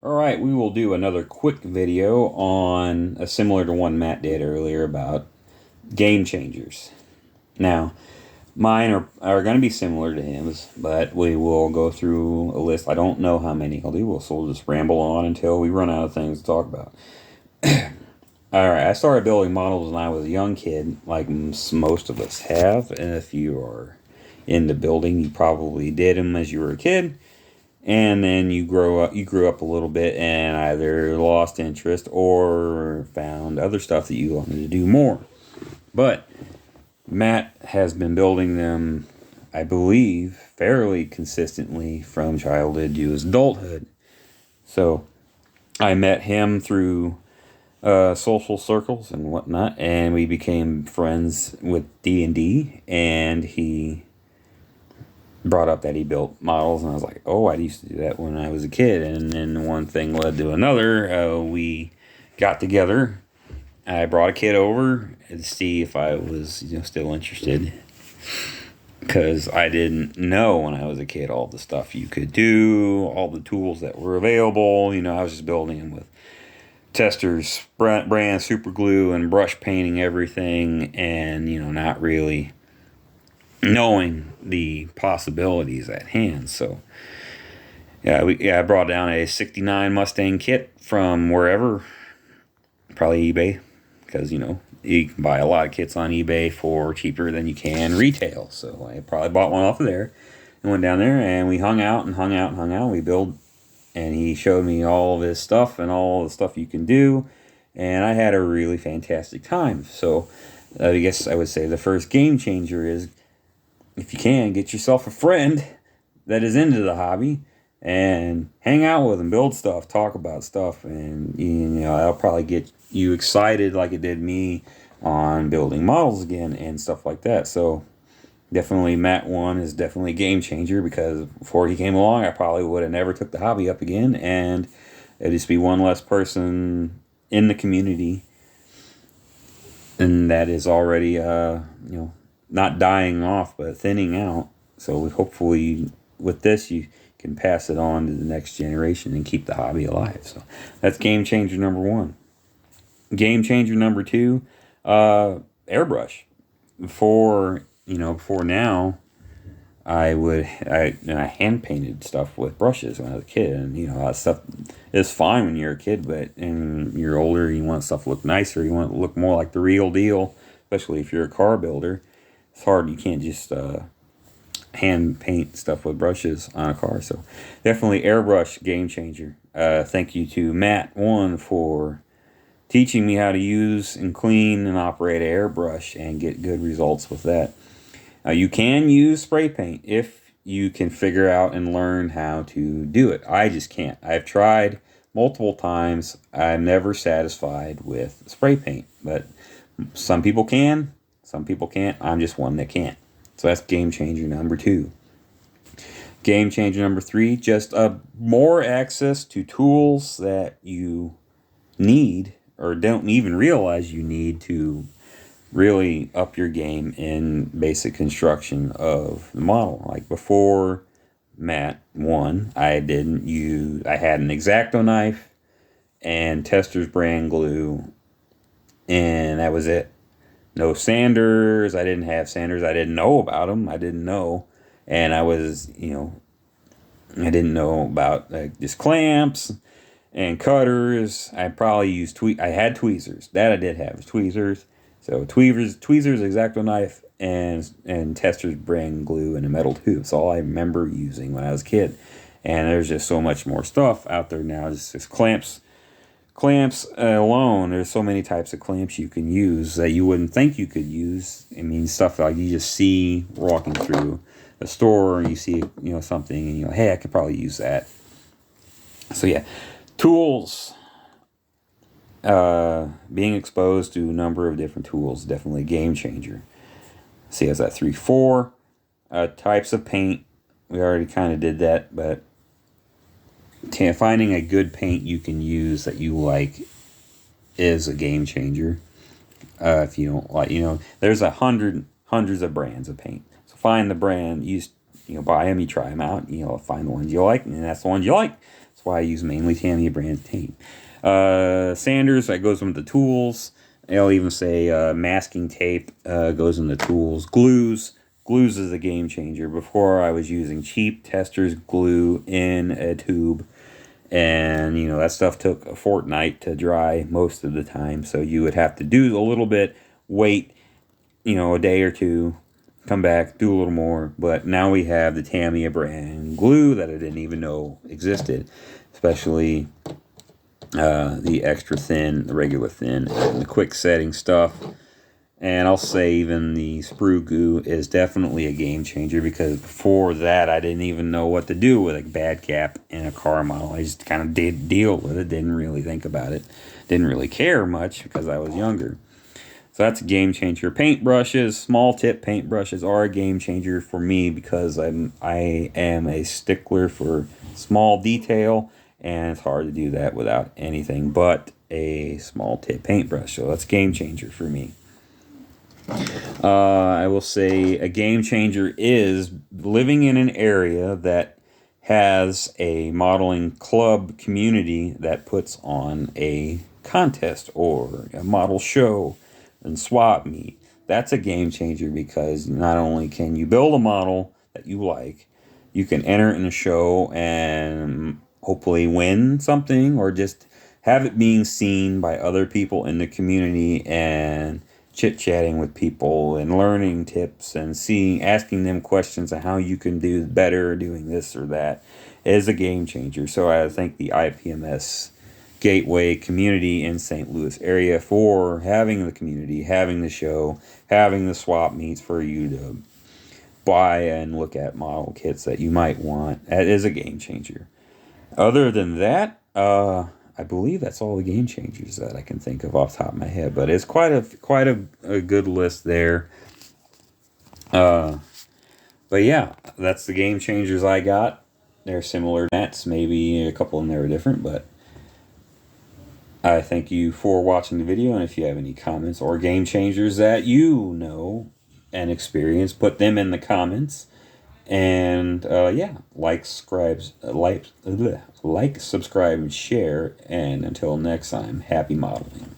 Alright, we will do another quick video on similar to one Matt did earlier about game changers. Now, mine are going to be similar to his, but we will go through a list. I don't know how many he'll do, so we'll just ramble on until we run out of things to talk about. Alright, I started building models when I was a young kid, like most of us have, and if you are into building, you probably did them as you were a kid. And then you grew up a little bit and either lost interest or found other stuff that you wanted to do more. But Matt has been building them, I believe, fairly consistently from childhood to his adulthood. So I met him through social circles and whatnot, and we became friends with D&D, and he brought up that he built models, and I was like, oh, I used to do that when I was a kid. And then one thing led to another. We got together. I brought a kid over to see if I was still interested, because I didn't know when I was a kid all the stuff you could do, all the tools that were available. I was just building them with testers, brand super glue, and brush painting everything, and not really knowing the possibilities at hand. So I brought down a 69 Mustang kit from wherever, probably eBay, because you can buy a lot of kits on eBay for cheaper than you can retail. So I probably bought one off of there and went down there, and we hung out. We built, and he showed me all of his stuff and all the stuff you can do, and I had a really fantastic time. So I guess I would say the first game changer is, if you can, get yourself a friend that is into the hobby and hang out with them, build stuff, talk about stuff, and that'll probably get you excited like it did me on building models again and stuff like that. So definitely Matt1 is definitely a game changer, because before he came along, I probably would have never took the hobby up again, and it'd just be one less person in the community, and that is already not dying off, but thinning out. So hopefully with this, you can pass it on to the next generation and keep the hobby alive. So that's game changer number one. Game changer number two, airbrush. Before now, I hand painted stuff with brushes when I was a kid, and that stuff is fine when you're a kid, but when you're older, you want stuff to look nicer, you want it to look more like the real deal, especially if you're a car builder. It's hard. You can't just hand paint stuff with brushes on a car. So definitely airbrush, game changer. Thank you to Matt1 for teaching me how to use and clean and operate an airbrush and get good results with that. You can use spray paint if you can figure out and learn how to do it. I just can't. I've tried multiple times. I'm never satisfied with spray paint, but some people can. Some people can't. I'm just one that can't. So that's game changer number two. Game changer number three, just more access to tools that you need or don't even realize you need to really up your game in basic construction of the model. Like before Matt1, I had an X-Acto knife and Testors brand glue, and that was it. No sanders. I didn't have sanders. I didn't know about them. I didn't know. And I didn't know about just clamps and cutters. I probably used I had tweezers. That I did have, tweezers. So tweezers, X-Acto knife, and Testors brand glue and a metal tube. That's all I remember using when I was a kid. And there's just so much more stuff out there now. Just clamps. Clamps alone, there's so many types of clamps you can use that you wouldn't think you could use. I mean, stuff like you just see walking through a store, and you see something, and hey, I could probably use that. So yeah, tools. Being exposed to a number of different tools, definitely a game changer. See, as that 3-4 types of paint. We already kind of did that, but finding a good paint you can use that you like is a game changer. If you don't like, there's hundreds of brands of paint. So find the brand, buy them, you try them out, find the ones you like, and that's the ones you like. So That's why I use mainly Tamiya brand tape. Sanders, that goes with the tools. They'll even say masking tape goes in the tools. Glues is a game changer. Before, I was using cheap Testors glue in a tube, and that stuff took a fortnight to dry most of the time. So you would have to do a little bit, wait, a day or two, come back, do a little more. But now we have the Tamiya brand glue that I didn't even know existed, especially the extra thin, the regular thin, and the quick setting stuff. And I'll say even the sprue goo is definitely a game changer, because before that I didn't even know what to do with a bad cap in a car model. I just kind of did deal with it, didn't really think about it, didn't really care much because I was younger. So that's a game changer. Paintbrushes, small tip paintbrushes are a game changer for me, because I am a stickler for small detail, and it's hard to do that without anything but a small tip paintbrush. So that's a game changer for me. I will say a game changer is living in an area that has a modeling club community that puts on a contest or a model show and swap meet. That's a game changer, because not only can you build a model that you like, you can enter it in a show and hopefully win something, or just have it being seen by other people in the community, and chit-chatting with people and learning tips and asking them questions on how you can do better doing this or that is a game changer. So I think the IPMS Gateway community in St. Louis area, for having the community, having the show, having the swap meets for you to buy and look at model kits that you might want, that is a game changer. Other than that, I believe that's all the game changers that I can think of off the top of my head. But it's quite a good list there. But yeah, that's the game changers I got. They're similar to Matt's. Maybe a couple of them are different, but I thank you for watching the video. And if you have any comments or game changers that you know and experience, put them in the comments. And yeah, like, subscribe, and share. And until next time, happy modeling.